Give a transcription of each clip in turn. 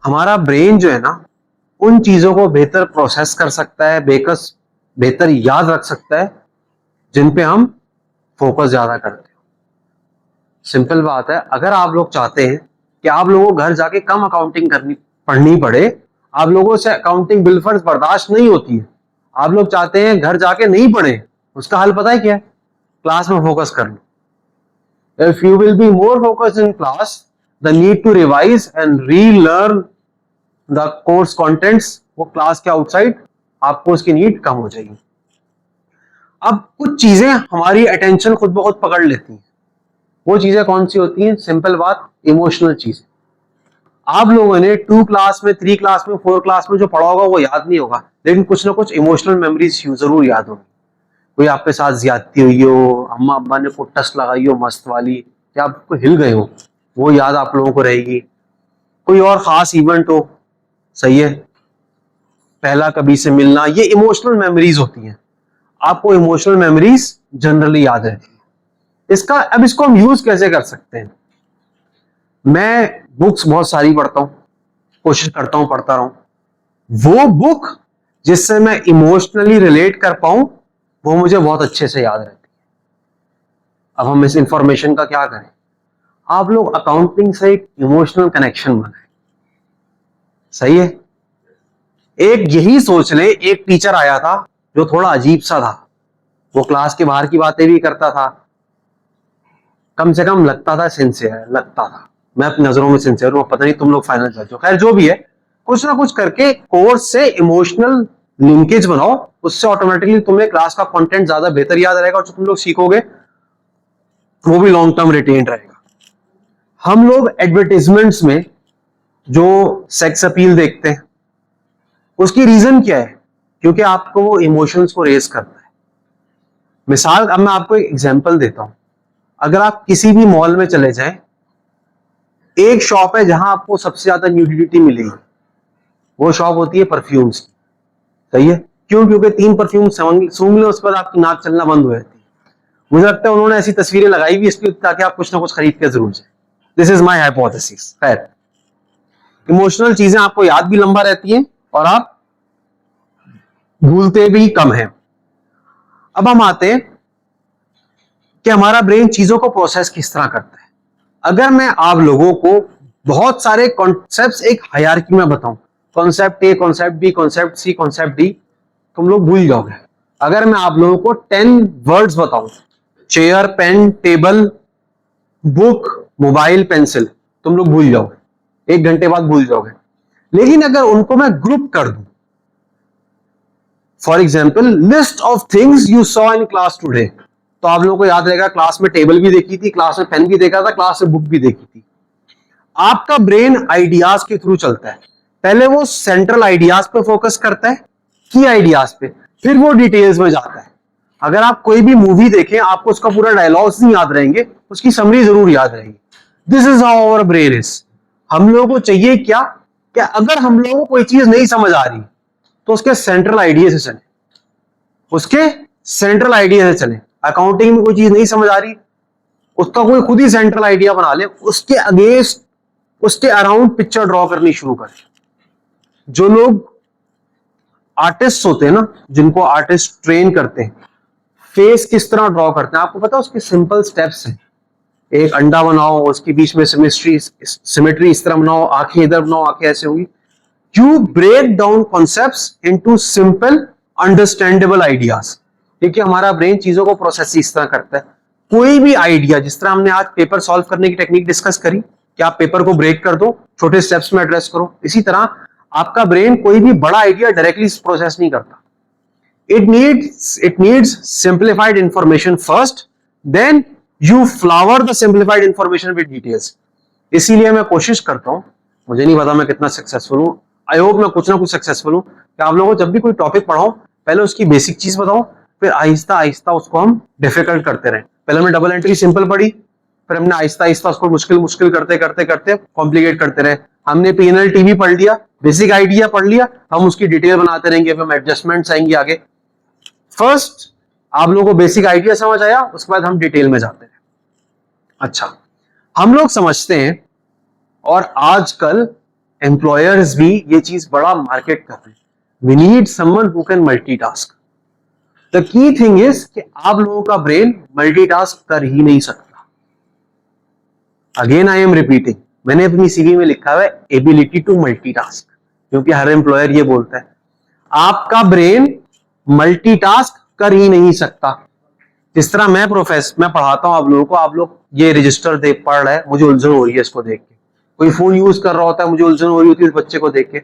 हमारा ब्रेन जो है ना, उन चीजों को बेहतर प्रोसेस कर सकता है, बेहतर याद रख सकता है जिन पे हम फोकस ज्यादा करते हैं। सिंपल बात है, अगर आप लोग चाहते हैं कि आप लोगों को घर जाके कम अकाउंटिंग पढ़नी पड़े, आप लोगों से अकाउंटिंग बिलफर्ज बर्दाश्त नहीं होती है, आप लोग चाहते हैं घर जाके नहीं पढ़े, उसका हल पता है क्या है? क्लास में फोकस कर लो। If you will be more focused in class, the need to revise and relearn the course contents, वो क्लास के आउटसाइड आपको उसकी नीड कम हो जाएगी। अब कुछ चीजें हमारी अटेंशन खुद ब खुद पकड़ लेती हैं। वो चीजें कौन सी होती हैं? सिंपल बात, इमोशनल चीजें। आप लोगों ने 2 क्लास में, 3 क्लास में, 4 क्लास में जो पढ़ा होगा वो याद नहीं होगा, लेकिन कुछ ना कुछ इमोशनल मेमोरीज जरूर याद होगी। कोई आपके साथ ज्यादती हुई हो, अम्मा अब्बा ने कुट्टस लगाई हो मस्त वाली, या आपको हिल गए हो, वो याद आप लोगों को रहेगी। कोई और खास इवेंट हो, सही है, पहला कभी से मिलना, ये इमोशनल मेमोरीज होती हैं। आपको इमोशनल मेमोरीज जनरली याद रहती है। अब इसको हम यूज कैसे कर सकते हैं? मैं बुक्स बहुत सारी पढ़ता हूं, कोशिश करता हूं पढ़ता रहूं। वो बुक जिससे मैं इमोशनली रिलेट कर पाऊं, वो मुझे बहुत अच्छे से याद रहती है। अब हम इस इंफॉर्मेशन का क्या करें? आप लोग अकाउंटिंग से एक इमोशनल कनेक्शन बनाएं। सही है? एक यही सोच ले, एक टीचर आया था जो थोड़ा अजीब सा था, वो क्लास के बाहर की बातें भी करता था, कम से कम लगता था सिंसियर, लगता था, मैं अपनी नजरों में सिंसियर हूं, पता नहीं तुम लोग फाइनल जज हो, खैर जो भी है, कुछ ना कुछ करके कोर्स से इमोशनल लिंकेज बनाओ, उससे ऑटोमेटिकली तुम्हें क्लास का कंटेंट ज्यादा बेहतर याद रहेगा और जो तुम लोग सीखोगे वो भी लॉन्ग टर्म रिटेन रहेगा। हम लोग एडवर्टाइजमेंट्स में जो सेक्स अपील देखते हैं, उसकी रीजन क्या है? क्योंकि आपको वो इमोशंस को रेज करता है। मिसाल, अब मैं आपको एक एग्जांपल देता हूं। अगर आप किसी भी मॉल में चले जाएं, एक शॉप है जहां आपको सबसे ज्यादा न्यूडिटी मिलेगी, वो शॉप होती है परफ्यूम्स की। सही है? क्यों? क्योंकि 3 परफ्यूम सूंघ लो, उस पर आपकी नाक चलना बंद हो जाती है। मुझे लगता है उन्होंने ऐसी तस्वीरें लगाई भी इसलिए ताकि आप कुछ ना कुछ खरीद के जरूर जाए। This is my hypothesis. खैर, इमोशनल चीजें आपको याद भी लंबा रहती हैं और आप भूलते भी कम हैं। अब हम आते हैं कि हमारा ब्रेन चीजों को प्रोसेस किस तरह करता है। अगर मैं आप लोगों को बहुत सारे कॉन्सेप्ट्स एक हायरार्की में बताऊं, कॉन्सेप्ट ए, कॉन्सेप्ट बी, कॉन्सेप्ट सी, कॉन्सेप्ट डी, तुम लोग भूल जाओगे। अगर मैं आप लोगों को 10 वर्ड्स बताऊं, chair, pen, table, book, mobile, pencil, तुम लोग भूल जाओगे, 1 घंटे बाद भूल जाओगे। लेकिन अगर उनको मैं ग्रुप कर दूं, for example, list of things you saw in class today, तो आप लोगों को याद रहेगा क्लास में टेबल भी देखी थी, क्लास में पेन भी देखा था, क्लास में बुक भी देखी थी। आपका ब्रेन आइडियाज के थ्रू चलता है। पहले वो सेंट्रल आइडियाज पे फोकस करता है, की आइडियाज पे, फिर वो डिटेल्स में जाता है। अगर आप कोई भी मूवी देखें, आपको उसका पूरा डायलॉग्स नहीं याद रहेंगे, उसकी समरी जरूर याद रहेगी। This is how our brain is. हम लोगों को चाहिए क्या? कि अगर हम लोगों को कोई चीज नहीं समझ आ रही तो उसके सेंट्रल आइडिया से चले, उसके सेंट्रल आइडिया से चले। अकाउंटिंग में कोई चीज नहीं समझ आ रही, उसका कोई खुद ही सेंट्रल आइडिया बना ले, उसके अगेंस्ट, उसके अराउंड पिक्चर ड्रॉ करनी शुरू करें। जो लोग आर्टिस्ट होते हैं ना, जिनको आर्टिस्ट ट्रेन करते हैं, फेस किस तरह ड्रॉ करते हैं आपको पता है? उसके सिंपल स्टेप्स हैं। एक अंडा बनाओ, उसके बीच में सिमेट्री इस तरह बनाओ, आंखें इधर बनाओ, आंखें ऐसे होंगी। You break down concepts into simple understandable ideas. देखिए, हमारा ब्रेन चीजों को प्रोसेस इस तरह करता है। कोई भी आइडिया, जिस तरह हमने आज पेपर सॉल्व करने की टेक्निक डिस्कस करी कि आप पेपर को ब्रेक कर दो, छोटे स्टेप्स में एड्रेस करो, इसी तरह आपका ब्रेन कोई भी बड़ा आइडिया डायरेक्टली प्रोसेस नहीं करता। It needs simplified information first, then you flower the simplified information with details. इसीलिए मैं कोशिश करता हूं, मुझे नहीं पता मैं कितना सक्सेसफुल हूं, आई होप मैं कुछ ना कुछ सक्सेसफुल हूं, कि आप लोगों को जब भी कोई टॉपिक पढ़ाऊं, पहले उसकी बेसिक चीज बताओ, फिर आहिस्ता आहिस्ता उसको हम डिफिकल्ट करते रहे। पहले हमने डबल एंट्री सिंपल पढ़ी, फिर हमने आहिस्ता आहिस्ता उसको मुश्किल मुश्किल करते करते करते कॉम्प्लिकेट करते रहे। हमने पीएनएल टीवी पढ़ लिया, बेसिक आइडिया पढ़ लिया, हम उसकी डिटेल बनाते रहेंगे, फिर हम एडजस्टमेंट्स आएंगे आगे। फर्स्ट आप लोगों को बेसिक आइडिया समझ आया, उसके बाद हम डिटेल में जाते हैं। अच्छा, हम लोग समझते हैं और आजकल एम्प्लॉयर्स भी ये चीज बड़ा मार्केट कर रहे हैं, we need someone who can multitask. The key thing is कि आप लोगों का ब्रेन मल्टीटास्क कर ही नहीं सकता। अगेन आई एम रिपीटिंग, मैंने अपनी सीवी में लिखा हुआ है एबिलिटी टू मल्टीटास्क, क्योंकि हर एम्प्लॉयर ये बोलता है आपका ब्रेन मल्टीटास्क कर ही नहीं सकता। जिस तरह मैं पढ़ाता हूं आप लोगों को, आप लोग ये रजिस्टर देख पढ़ रहे हैं, मुझे उलझन हो रही है इसको देख के, कोई फोन यूज कर रहा होता है मुझे उलझन हो रही होती है उस बच्चे को देख के।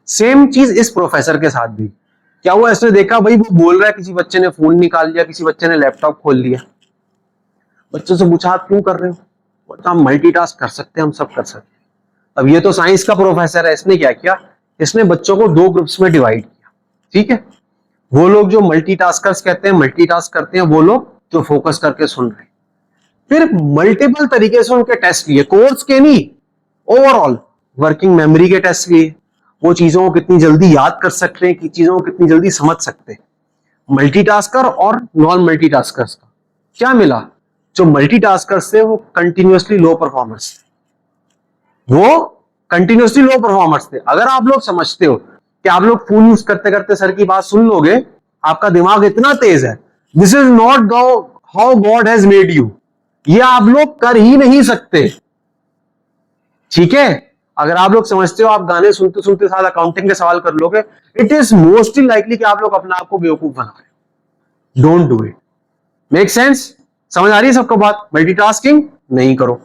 सेम चीज इस प्रोफेसर के साथ भी। क्या हुआ, इसने देखा भाई वो बोल रहा है, किसी बच्चे ने फोन निकाल लिया, किसी बच्चे ने लैपटॉप खोल लिया, बच्चों से पूछा आप क्यों कर रहे हो, बोलता हम मल्टीटास्क कर सकते हैं, हम सब कर सकते हैं। अब ये तो साइंस का प्रोफेसर है, इसने क्या किया, इसने बच्चों को दो ग्रुप्स में डिवाइड किया। ठीक है, वो लोग जो मल्टीटास्कर्स कहते हैं, मल्टीटास्क करते हैं, वो लोग जो फोकस करके सुन रहे हैं। फिर मल्टीपल तरीके से उनके टेस्ट लिए, कोर्स के नहीं, ओवरऑल वर्किंग मेमोरी के टेस्ट लिए, वो चीजों को कितनी जल्दी याद कर सकते हैं, कि चीजों को कितनी जल्दी समझ सकते हैं। मल्टीटास्कर और नॉन मल्टीटास्कर्स का क्या मिला, जो मल्टीटास्कर्स थे वो कंटिन्यूअसली लो परफॉर्मर्स थे, वो कंटिन्यूअसली लो परफॉर्मर्स थे। अगर आप लोग समझते हो कि आप लोग फोन यूज करते करते सर की बात सुन लोगे, आपका दिमाग इतना तेज है, this is not how God has made you, ये आप लोग कर ही नहीं सकते। ठीक है, अगर आप लोग समझते हो आप गाने सुनते सुनते साथ अकाउंटिंग के सवाल कर लोगे, इट इज मोस्टली लाइकली कि आप लोग अपने आप को बेवकूफ बना रहे हो। Don't do it. Make sense? समझ आ रही है सबको बात? मल्टीटास्किंग नहीं करो।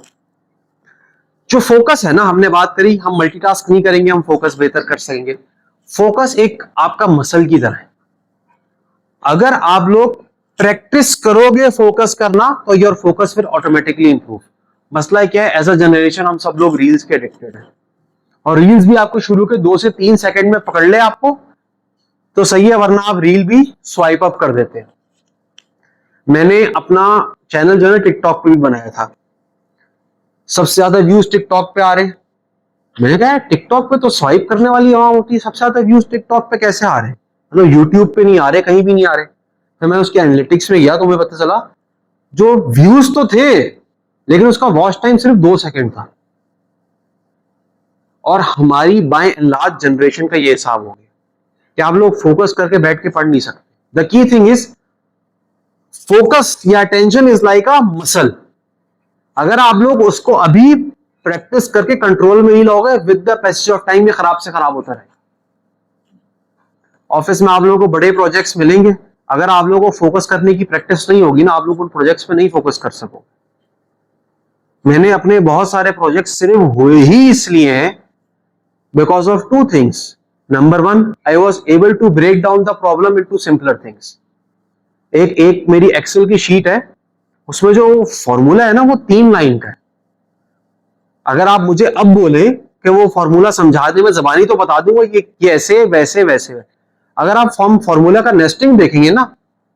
जो फोकस है ना, हमने बात करी, हम मल्टीटास्क नहीं करेंगे, हम फोकस बेहतर कर सकेंगे। फोकस एक आपका मसल की तरह है। अगर आप लोग प्रैक्टिस करोगे फोकस करना, तो योर फोकस फिर ऑटोमेटिकली इंप्रूव। मसला क्या है, एज अ जनरेशन हम सब लोग रील्स के एडिक्टेड हैं, और रील्स भी आपको शुरू के 2 से 3 सेकंड में पकड़ ले आपको तो सही है, वरना आप रील भी स्वाइप अप कर देते हैं। मैंने अपना चैनल जो है टिकटॉक पे भी बनाया था, सबसे ज्यादा व्यूज टिकटॉक पे आ रहे हैं। मैंने कहा टिकटॉक पे तो स्वाइप करने वाली वहां होती है, सबसे ज्यादा व्यूज टिकटॉक पे कैसे आ रहे हैं, मतलब यूट्यूब पे नहीं आ रहे, कहीं भी नहीं आ रहे। फिर मैं उसके एनालिटिक्स में गया तो मुझे पता चला जो व्यूज तो थे, लेकिन उसका वॉच टाइम सिर्फ 2 सेकंड था। और हमारी बाय एंड लार्ज जनरेशन का ये हिसाब हो गया कि आप लोग फोकस करके बैठ के पढ़ नहीं सकते। The key thing is focus या attention is like a muscle. अगर आप लोग उसको अभी प्रैक्टिस करके कंट्रोल में नहीं लाओगे, with the passage of time ये खराब से खराब होता रहेगा। ऑफिस में आप लोगों को बड़े प्रोजेक्ट्स मिलेंगे, अगर आप लोगों को फोकस करने की प्रैक्टिस नहीं होगी ना, आप लोग उन प्रोजेक्ट्स पे नहीं फोकस कर सकोगे। मैंने अपने बहुत सारे प्रोजेक्ट्स सिर्फ हुए ही इसलिए हैं because of 2 things. Number 1, I was able to break down the problem into simpler things. एक मेरी एक्सेल की शीट है, उसमें जो फॉर्मूला है ना वो 3 लाइन का है। अगर आप मुझे अब बोले कि वो फॉर्मूला समझा दे, मैं जबानी तो बता दूंगा ये ऐसे वैसे वैसे। अगर आप फॉर्मूला का नेस्टिंग देखेंगे ना,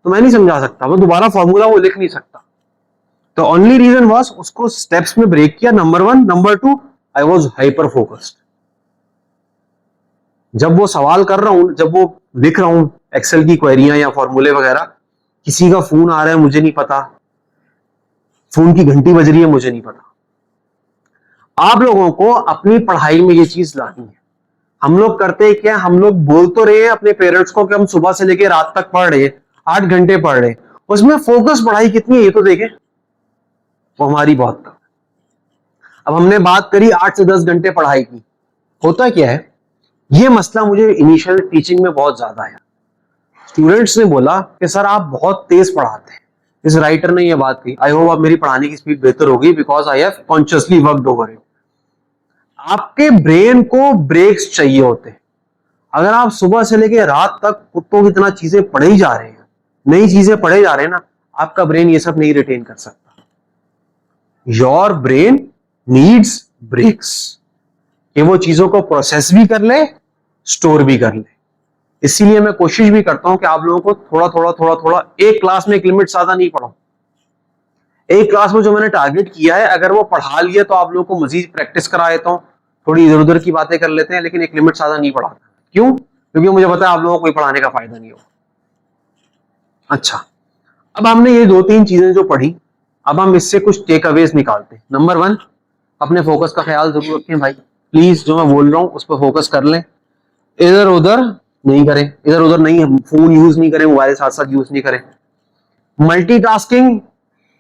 तो मैं नहीं समझा सकता, मैं दोबारा फॉर्मूला वो लिख नहीं सकता। तो ओनली रीजन वाज उसको स्टेप्स में ब्रेक किया, number 1। Number 2, I was hyper focused. जब वो सवाल कर रहा हूं, जब वो लिख रहा हूं एक्सेल की क्वेरियां या फॉर्मूले वगैरह, किसी का फोन आ रहा है मुझे नहीं पता, फोन की घंटी बज रही है मुझे नहीं पता। आप लोगों को अपनी पढ़ाई में ये चीज लानी है। हम लोग करते हैं क्या, हम लोग बोल तो रहे हैं अपने पेरेंट्स को कि हम सुबह से लेकर रात तक पढ़ रहे हैं, 8 घंटे पढ़ रहे हैं, उसमें फोकस पढ़ाई कितनी है ये तो देखें, वो हमारी बहुत कम। अब हमने बात करी 8 से 10 घंटे पढ़ाई की, होता क्या है, ये मसला मुझे इनिशियल टीचिंग में बहुत ज्यादा आया। स्टूडेंट्स ने बोला कि सर आप बहुत तेज पढ़ाते हैं। इस राइटर ने ये बात की, आई होप अब मेरी पढ़ाने की स्पीड बेहतर होगी because I have consciously worked over it. आपके ब्रेन को ब्रेक्स चाहिए होते हैं। अगर आप सुबह से लेकर रात तक कुत्तों की तरह चीजें पढ़े ही जा रहे हैं, नई चीजें पढ़े जा रहे हैं ना, आपका ब्रेन ये सब नहीं रिटेन कर सकता। योर ब्रेन नीड्स ब्रेक्स, कि वो चीजों को प्रोसेस भी कर ले, स्टोर भी कर ले। इसीलिए मैं कोशिश भी करता हूं कि आप लोगों को थोड़ा थोड़ा एक क्लास में एक लिमिट ज्यादा नहीं पढ़ाऊं। एक क्लास में जो मैंने टारगेट किया है, अगर वो पढ़ा लिया तो आप लोगों को मजीद प्रैक्टिस करा देता हूं, थोड़ी इधर उधर की बातें कर लेते हैं, लेकिन एक लिमिट ज्यादा नहीं पढ़ाता। क्यों? क्योंकि मुझे पता है आप लोगों को कोई पढ़ाने का फायदा नहीं होगा। अच्छा, अब हमने ये 2-3 चीजें जो पढ़ी, अब हम इससे कुछ टेक अवेज निकालते हैं। नंबर 1, अपने फोकस का ख्याल जरूर रखें भाई। प्लीज जो मैं बोल रहा हूं उस पर फोकस कर लें, इधर उधर नहीं करें, इधर उधर नहीं, फोन यूज नहीं करें, मोबाइल साथ साथ यूज नहीं करें। Multitasking,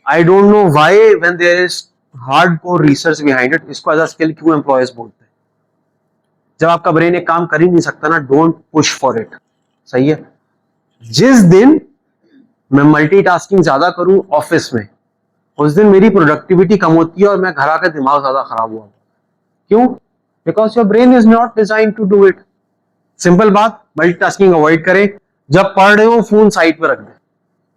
I don't know why when there is hardcore research behind it, इसको एज अ स्किल क्यों एम्प्लॉयज बोलते हैं? जब आपका ब्रेन एक काम कर ही नहीं सकता ना, डोंट पुश फॉर इट। सही है। जिस दिन मैं मल्टीटास्किंग ज्यादा करूं ऑफिस में, उस दिन मेरी प्रोडक्टिविटी कम होती है और मैं घर आकर दिमाग ज्यादा खराब हुआ। क्यों? Because your brain is not design to do it. Simple बात, मल्टीटास्किंग अवॉइड करें। जब पढ़ रहे हो फोन साइड पे रख दें।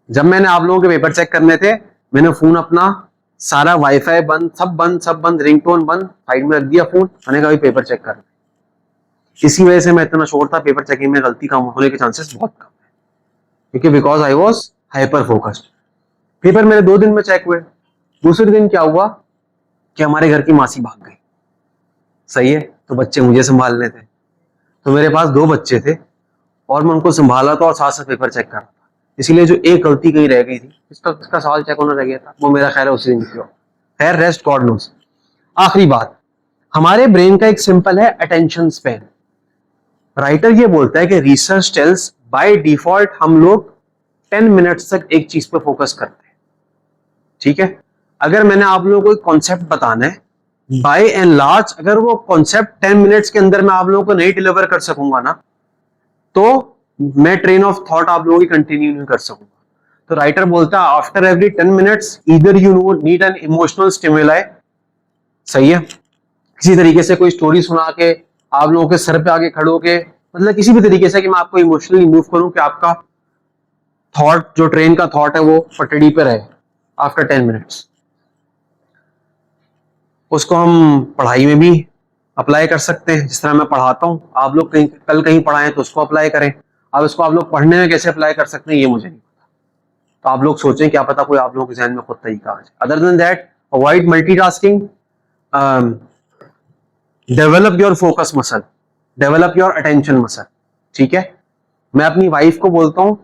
जब मैंने आप लोगों के पेपर चेक करने थे, मैंने फोन अपना सारा वाईफाई बंद, सब बंद, रिंगटोन बंद, साइड में रख दिया फोन। मैंने कहा पेपर चेक कर। इसी वजह से मैं इतना शोर था, पेपर चेकिंग में गलती कम होने के चांसेस बहुत कम है, क्योंकि because I was hyper focused. Paper मेरे 2 दिन में चेक हुए। दूसरे दिन क्या हुआ कि हमारे घर की मासी भाग गई। सही है। तो बच्चे मुझे संभालने थे, तो मेरे पास 2 बच्चे थे और मैं उनको संभाला था और साथ साथ पेपर चेक कर रहा था। इसीलिए जो एक गलती कहीं रह गई थी, इसका सवाल चेक होना रह गया था, वो मेरा खैर है उसी दिन किया। खैर रेस्ट गॉड नोस। आखिरी बात, हमारे ब्रेन का एक सिंपल है अटेंशन स्पैन। राइटर ये बोलता है कि रिसर्च टेल्स बाय डिफॉल्ट हम लोग 10 मिनट्स तक एक चीज पे फोकस करते हैं। ठीक है। अगर मैंने आप लोगों को एक कॉन्सेप्ट बताना है, बाय एंड लार्ज अगर वो कॉन्सेप्ट 10 मिनट्स के अंदर मैं आप लोगों को नहीं डिलीवर कर सकूंगा ना, तो मैं ट्रेन ऑफ थॉट आप लोगों की कंटिन्यू नहीं कर सकूंगा। तो राइटर बोलता है after every 10 minutes either you need an emotional stimuli. सही है। किसी तरीके से कोई स्टोरी सुना के, आप लोगों के सर पे आके खड़े होके, मतलब किसी भी तरीके से कि मैं आपको इमोशनली मूव करूं कि आपका थॉट, जो ट्रेन का थॉट है, वो पटड़ी पे रहे आफ्टर 10 मिनट्स। उसको हम पढ़ाई में भी अप्लाई कर सकते हैं। जिस तरह मैं पढ़ाता हूं, आप लोग कहीं पढ़ाएं तो उसको अप्लाई करें। अब इसको आप लोग पढ़ने में कैसे अप्लाई कर सकते हैं ये मुझे नहीं पता, तो आप लोग सोचें, क्या पता कोई आप लोगों के ज़हन में खुद तरीका आ जाए। Other than that, avoid multitasking, develop your focus muscle, develop your attention muscle. ठीक है। मैं अपनी वाइफ को बोलता हूँ,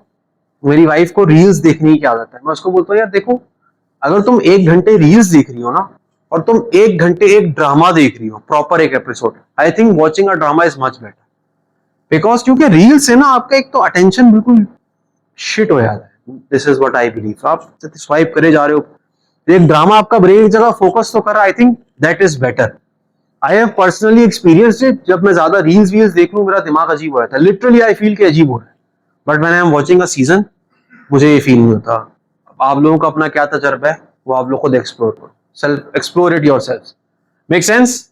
मेरी वाइफ को रील्स देखने की आदत है, मैं उसको बोलता हूँ यार देखो, अगर तुम 1 घंटे रील्स देख रही हो ना, और तुम 1 घंटे एक ड्रामा देख रही हो, प्रॉपर एक episode, I think watching a drama is much better. Because क्योंकि रील से ना आपका एक तो अटेंशन बिल्कुल शिट हो जाता है। This is what I believe. आप स्वाइप करे जा रहे हो, एक ड्रामा आपका ब्रेन एक जगह फोकस तो कर रहा है, I think that is better. I have personally experienced it. जब मैं ज्यादा रील्स वील्स देख लूं, मेरा दिमाग अजीब हो जाता है, लिटरली आई फील कि अजीब हो रहा है। But when I am watching a season, मुझे ये फील नहीं होता। आप लोगों का अपना क्या तजर्बा है, वो आप लोग खुद एक्सप्लोर करो, self explore it yourself. Make sense?